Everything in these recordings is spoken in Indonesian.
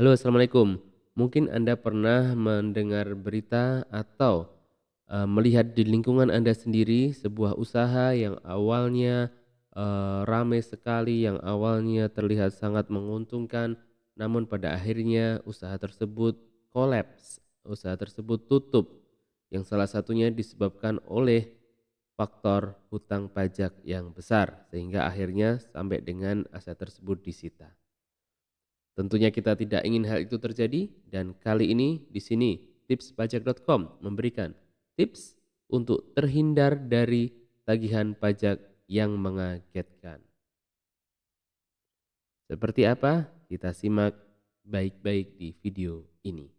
Halo, assalamualaikum. Mungkin Anda pernah mendengar berita atau melihat di lingkungan Anda sendiri sebuah usaha yang awalnya ramai sekali, yang awalnya terlihat sangat menguntungkan, namun pada akhirnya usaha tersebut kolaps, usaha tersebut tutup, yang salah satunya disebabkan oleh faktor hutang pajak yang besar, sehingga akhirnya sampai dengan aset tersebut disita. Tentunya kita tidak ingin hal itu terjadi dan kali ini di sini tipspajak.com memberikan tips untuk terhindar dari tagihan pajak yang mengagetkan. Seperti apa? Kita simak baik-baik di video ini.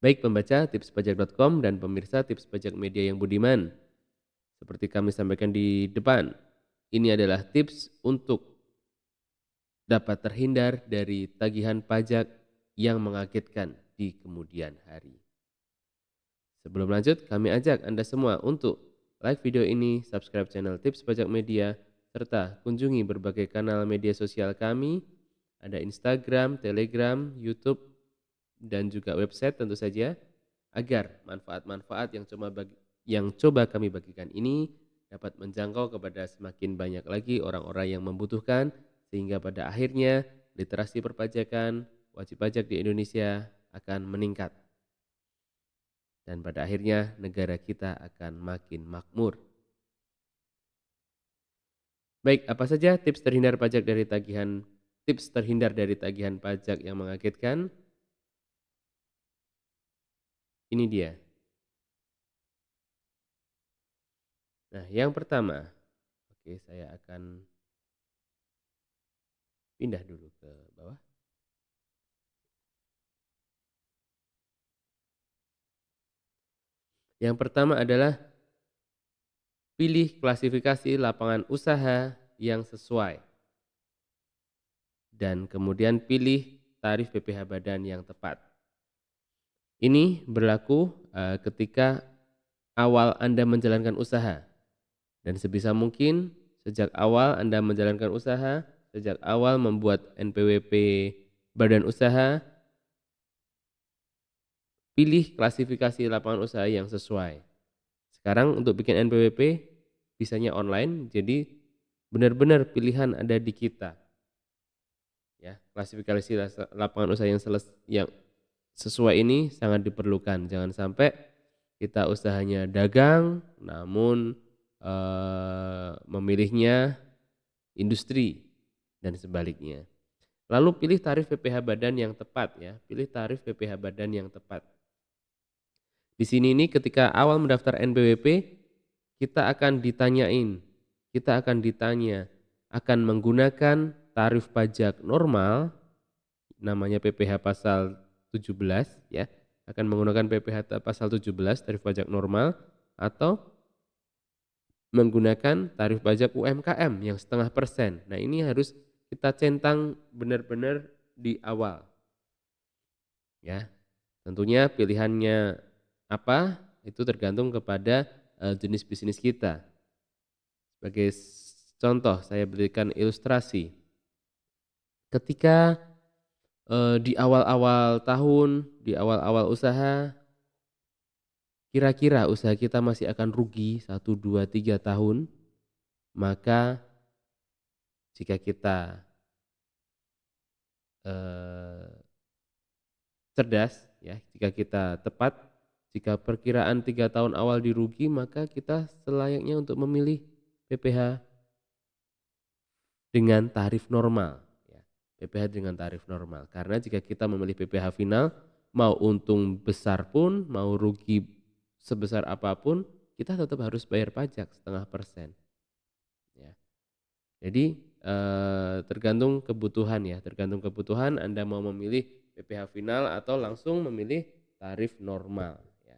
Baik pembaca tipspajak.com dan pemirsa tips pajak media yang budiman. Seperti kami sampaikan di depan, ini adalah tips untuk dapat terhindar dari tagihan pajak yang mengagetkan di kemudian hari. Sebelum lanjut, kami ajak Anda semua untuk like video ini, subscribe channel Tips Pajak Media, serta kunjungi berbagai kanal media sosial kami, ada Instagram, Telegram, YouTube, dan juga website tentu saja, agar manfaat-manfaat yang coba kami bagikan ini dapat menjangkau kepada semakin banyak lagi orang-orang yang membutuhkan, sehingga pada akhirnya literasi perpajakan, wajib pajak di Indonesia akan meningkat. Dan pada akhirnya negara kita akan makin makmur. Baik, apa saja tips terhindar dari tagihan pajak yang mengagetkan? Ini dia. Nah, yang pertama, oke, saya akan pindah dulu ke bawah. Yang pertama adalah pilih klasifikasi lapangan usaha yang sesuai dan kemudian pilih tarif PPh badan yang tepat. Ini berlaku ketika awal Anda menjalankan usaha. Dan sebisa mungkin sejak awal Anda menjalankan usaha, sejak awal membuat NPWP badan usaha, pilih klasifikasi lapangan usaha yang sesuai. Sekarang untuk bikin NPWP bisanya online, jadi benar-benar pilihan ada di kita. Ya, klasifikasi lapangan usaha yang sesuai ini sangat diperlukan. Jangan sampai kita usahanya dagang namun memilihnya industri dan sebaliknya. Lalu pilih tarif PPh badan yang tepat ya, pilih tarif PPh badan yang tepat. Di sini ini ketika awal mendaftar NPWP kita akan ditanya akan menggunakan tarif pajak normal namanya PPh pasal 17 ya, akan menggunakan PPh pasal 17 tarif pajak normal atau menggunakan tarif pajak UMKM yang 0,5%. Nah, ini harus kita centang benar-benar di awal. Ya. Tentunya pilihannya apa? Itu tergantung kepada jenis bisnis kita. Sebagai contoh, saya berikan ilustrasi. Ketika di awal-awal tahun, di awal-awal usaha, kira-kira usaha kita masih akan rugi 1, 2, 3 tahun, maka jika kita eh, cerdas ya, jika kita tepat, jika perkiraan 3 tahun awal dirugi, maka kita selayaknya untuk memilih PPh dengan tarif normal ya. PPh dengan tarif normal, karena jika kita memilih PPh final, mau untung besar pun, mau rugi sebesar apapun, kita tetap harus bayar pajak 0,5% ya. Jadi tergantung kebutuhan ya, tergantung kebutuhan Anda mau memilih PPh final atau langsung memilih tarif normal ya.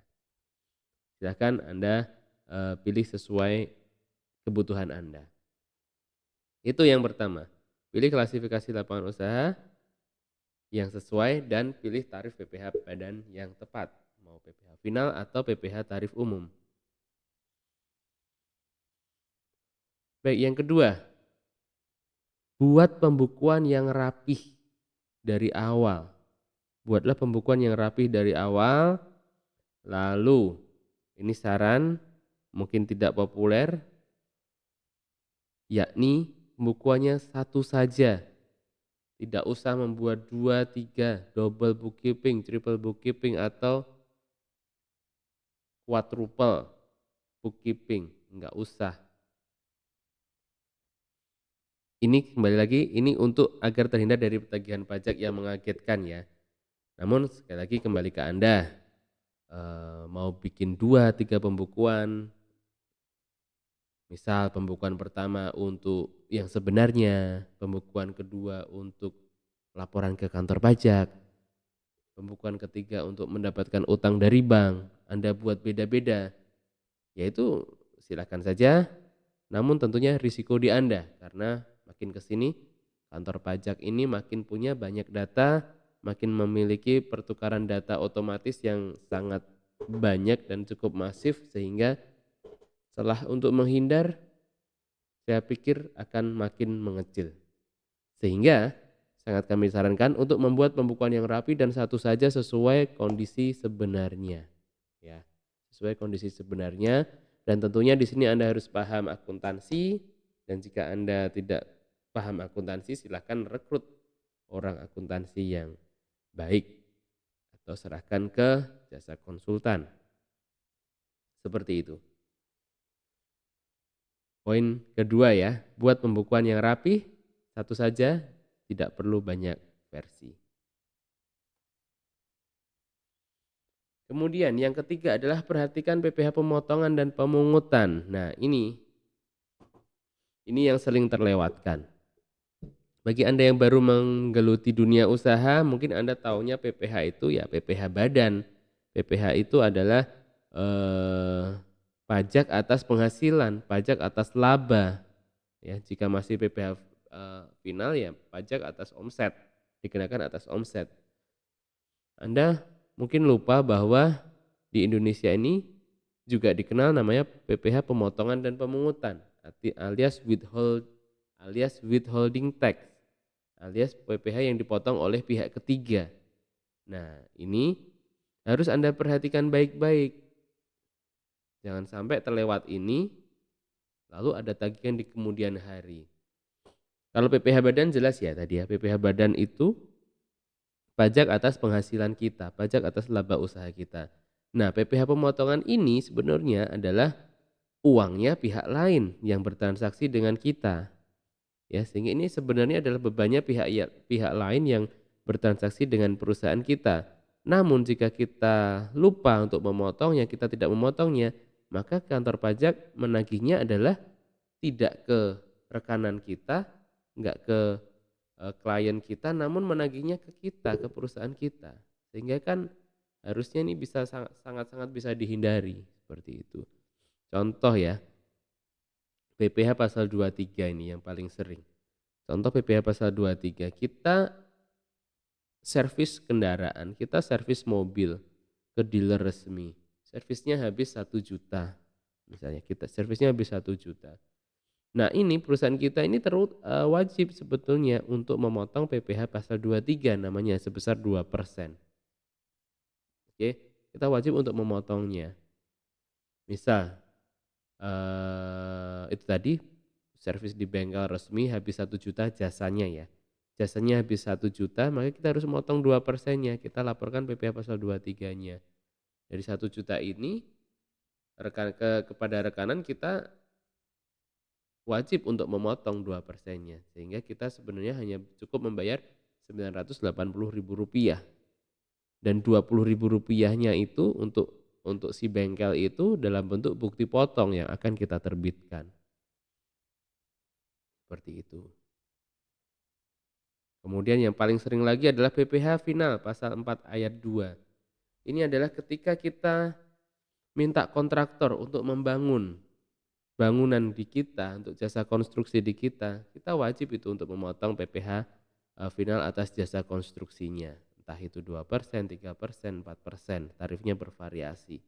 Silakan Anda pilih sesuai kebutuhan Anda. Itu yang pertama. Pilih klasifikasi lapangan usaha yang sesuai dan pilih tarif PPh badan yang tepat, mau PPh final atau PPh tarif umum. Baik, yang kedua, buat pembukuan yang rapih. dari awal. Buatlah pembukuan yang rapih dari awal. Lalu, ini saran mungkin tidak populer, yakni pembukuannya satu saja. Tidak usah membuat 2, 3, double bookkeeping, triple bookkeeping, atau quadruple bookkeeping. Enggak usah. Ini kembali lagi, ini untuk agar terhindar dari tagihan pajak yang mengagetkan ya. Namun sekali lagi kembali ke Anda, mau bikin 2, 3 pembukuan, misal pembukuan pertama untuk yang sebenarnya, pembukuan kedua untuk laporan ke kantor pajak, pembukuan ketiga untuk mendapatkan utang dari bank, Anda buat beda-beda, yaitu silakan saja, namun tentunya risiko di Anda, karena makin ke sini kantor pajak ini makin punya banyak data, makin memiliki pertukaran data otomatis yang sangat banyak dan cukup masif, sehingga celah untuk menghindar saya pikir akan makin mengecil. Sehingga sangat kami sarankan untuk membuat pembukuan yang rapi dan satu saja sesuai kondisi sebenarnya. Ya, sesuai kondisi sebenarnya, dan tentunya di sini Anda harus paham akuntansi, dan jika Anda tidak paham akuntansi silahkan rekrut orang akuntansi yang baik atau serahkan ke jasa konsultan. Seperti itu. Poin kedua ya, buat pembukuan yang rapi, satu saja, tidak perlu banyak versi. Kemudian yang ketiga adalah perhatikan PPh pemotongan dan pemungutan. Nah ini yang sering terlewatkan. Bagi Anda yang baru menggeluti dunia usaha, mungkin Anda taunya PPh itu ya PPh badan. PPh itu adalah pajak atas penghasilan, pajak atas laba. Ya, jika masih PPh final ya pajak atas omset, dikenakan atas omset. Anda mungkin lupa bahwa di Indonesia ini juga dikenal namanya PPh pemotongan dan pemungutan, alias withholding tax, alias PPh yang dipotong oleh pihak ketiga. Nah, ini harus Anda perhatikan baik-baik. Jangan sampai terlewat ini lalu ada tagihan di kemudian hari. Kalau PPh badan jelas ya tadi ya, PPh badan itu pajak atas penghasilan kita, pajak atas laba usaha kita. Nah, PPh pemotongan ini sebenarnya adalah uangnya pihak lain yang bertransaksi dengan kita. Ya, sehingga ini sebenarnya adalah bebannya pihak lain yang bertransaksi dengan perusahaan kita. Namun jika kita lupa untuk memotongnya, kita tidak memotongnya, maka kantor pajak menagihnya adalah tidak ke rekanan kita, enggak ke klien kita, namun menagihnya ke kita, ke perusahaan kita. Sehingga kan harusnya ini bisa sangat-sangat bisa dihindari seperti itu. Contoh ya, PPh pasal 23 ini yang paling sering. Contoh PPh pasal 23, kita servis kendaraan, kita servis mobil ke dealer resmi. Servisnya habis 1 juta. Misalnya kita servisnya habis 1 juta. Nah, ini perusahaan kita ini wajib sebetulnya untuk memotong PPh pasal 23 namanya sebesar 2%. Oke, kita wajib untuk memotongnya. Misal itu tadi servis di bengkel resmi habis 1 juta jasanya ya. Jasanya habis 1 juta, maka kita harus memotong 2%-nya. Kita laporkan PPh pasal 23-nya. Dari 1 juta ini kepada rekanan kita wajib untuk memotong 2%-nya. Sehingga kita sebenarnya hanya cukup membayar Rp980.000. Dan Rp20.000-nya itu untuk si bengkel itu dalam bentuk bukti potong yang akan kita terbitkan. Seperti itu. Kemudian yang paling sering lagi adalah PPh final pasal 4 ayat 2. Ini adalah ketika kita minta kontraktor untuk membangun bangunan di kita, untuk jasa konstruksi di kita wajib itu untuk memotong PPh final atas jasa konstruksinya. Entah itu 2%, 3%, 4%, tarifnya bervariasi.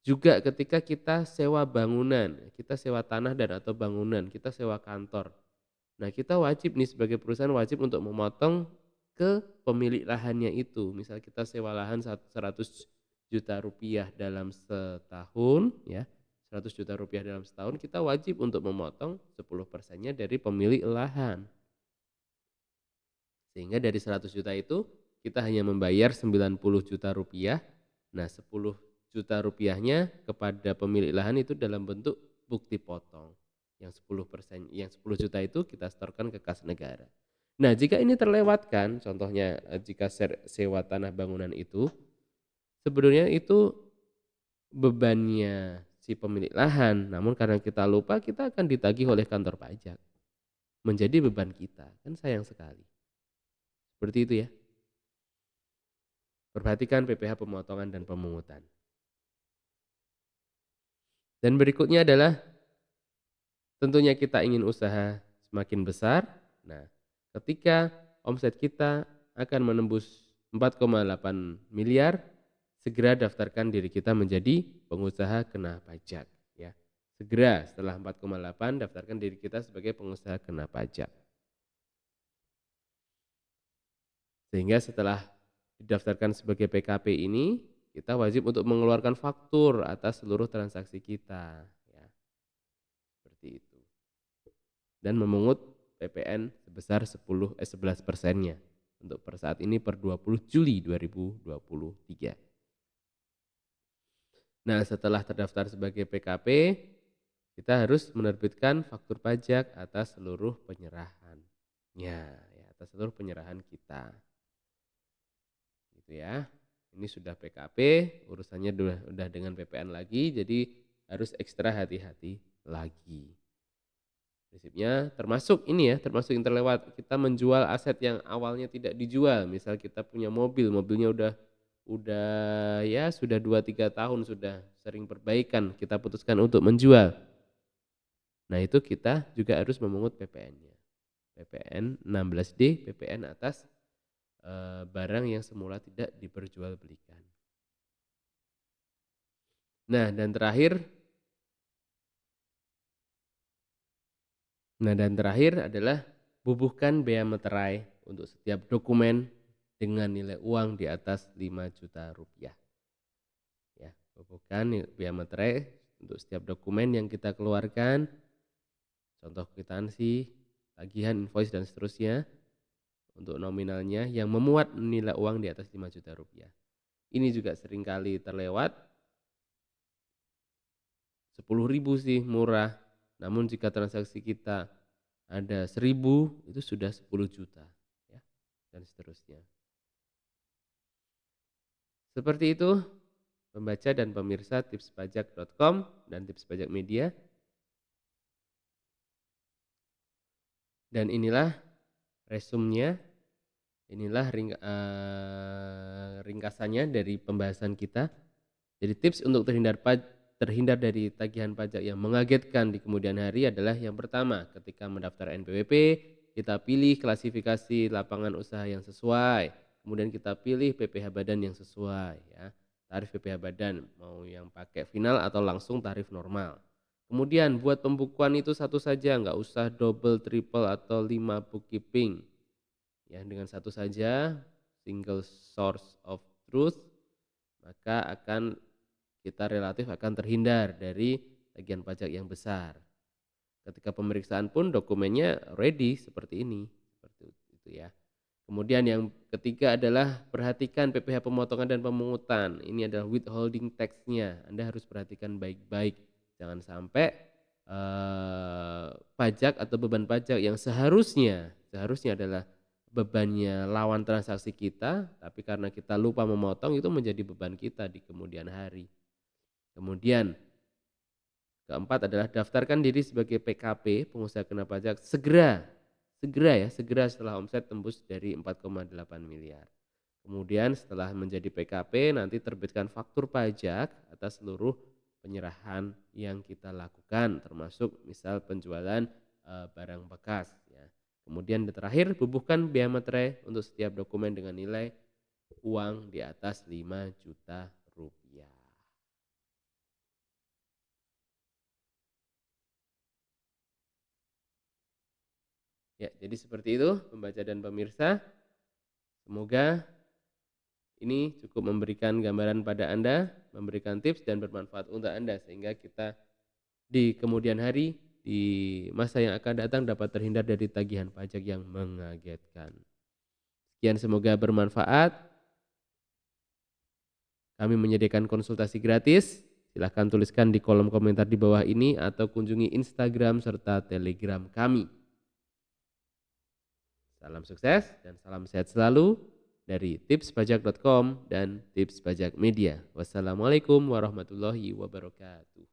Juga ketika kita sewa bangunan, kita sewa tanah dan atau bangunan, kita sewa kantor. Nah, kita wajib nih sebagai perusahaan wajib untuk memotong ke pemilik lahannya itu. Misal kita sewa lahan 100 juta rupiah dalam setahun ya, 100 juta rupiah dalam setahun, kita wajib untuk memotong 10%-nya dari pemilik lahan. Sehingga dari 100 juta itu kita hanya membayar 90 juta rupiah. Nah, 10 juta rupiahnya kepada pemilik lahan itu dalam bentuk bukti potong. Yang 10 juta itu kita setorkan ke kas negara. Nah, jika ini terlewatkan, contohnya jika sewa tanah bangunan itu, sebenarnya itu bebannya si pemilik lahan, namun karena kita lupa, kita akan ditagih oleh kantor pajak. Menjadi beban kita, kan sayang sekali. Seperti itu ya. Perhatikan PPh pemotongan dan pemungutan. Dan berikutnya adalah tentunya kita ingin usaha semakin besar. Nah, ketika omset kita akan menembus 4,8 miliar, segera daftarkan diri kita menjadi pengusaha kena pajak ya. Segera setelah 4,8 daftarkan diri kita sebagai pengusaha kena pajak. Sehingga setelah didaftarkan sebagai PKP ini, kita wajib untuk mengeluarkan faktur atas seluruh transaksi kita ya. Seperti itu. Dan memungut PPN sebesar 11%-nya untuk per saat ini per 20 Juli 2023. Nah, setelah terdaftar sebagai PKP, kita harus menerbitkan faktur pajak atas seluruh penyerahan. Ya, atas seluruh penyerahan kita. Gitu ya. Ini sudah PKP, urusannya udah dengan PPN lagi, jadi harus ekstra hati-hati lagi. Prinsipnya termasuk ini ya, termasuk yang terlewat, kita menjual aset yang awalnya tidak dijual. Misal kita punya mobil, mobilnya udah ya sudah 2-3 tahun sudah sering perbaikan, kita putuskan untuk menjual. Nah, itu kita juga harus memungut PPN-nya. PPN 16D, PPN atas barang yang semula tidak diperjualbelikan. Nah, dan terakhir adalah bubuhkan bea materai untuk setiap dokumen dengan nilai uang di atas 5 juta rupiah. Ya, bubuhkan bea materai untuk setiap dokumen yang kita keluarkan, contoh kwitansi, tagihan, invoice dan seterusnya untuk nominalnya yang memuat nilai uang di atas 5 juta rupiah. Ini juga seringkali terlewat. 10.000 sih murah, namun jika transaksi kita ada 1.000 itu sudah 10 juta ya, dan seterusnya. Seperti itu pembaca dan pemirsa tipspajak.com dan tips pajak media. Dan inilah resumnya, inilah ringkasannya dari pembahasan kita. Jadi tips untuk terhindar dari tagihan pajak yang mengagetkan di kemudian hari adalah yang pertama, ketika mendaftar NPWP, kita pilih klasifikasi lapangan usaha yang sesuai. Kemudian kita pilih PPh badan yang sesuai ya. Tarif PPh badan mau yang pakai final atau langsung tarif normal. Kemudian buat pembukuan itu satu saja, nggak usah double, triple atau 5 bookkeeping. Ya, dengan satu saja, single source of truth, maka kita relatif akan terhindar dari tagihan pajak yang besar. Ketika pemeriksaan pun dokumennya ready seperti ini, seperti itu ya. Kemudian yang ketiga adalah perhatikan PPh pemotongan dan pemungutan. Ini adalah withholding tax-nya. Anda harus perhatikan baik-baik. Jangan sampai pajak atau beban pajak yang seharusnya adalah bebannya lawan transaksi kita, tapi karena kita lupa memotong itu menjadi beban kita di kemudian hari. Kemudian keempat adalah daftarkan diri sebagai PKP, pengusaha kena pajak segera setelah omset tembus dari 4,8 miliar. Kemudian setelah menjadi PKP nanti terbitkan faktur pajak atas seluruh penyerahan yang kita lakukan, termasuk misal penjualan barang bekas ya. Kemudian terakhir bubuhkan bea materai untuk setiap dokumen dengan nilai uang di atas 5 juta rupiah. Ya, jadi seperti itu pembaca dan pemirsa. Semoga ini cukup memberikan gambaran pada Anda, memberikan tips dan bermanfaat untuk Anda sehingga kita di kemudian hari, di masa yang akan datang dapat terhindar dari tagihan pajak yang mengagetkan. Sekian, semoga bermanfaat. Kami menyediakan konsultasi gratis. Silahkan tuliskan di kolom komentar di bawah ini atau kunjungi Instagram serta Telegram kami. Salam sukses dan salam sehat selalu dari tipspajak.com dan Tips Pajak Media. Wassalamualaikum warahmatullahi wabarakatuh.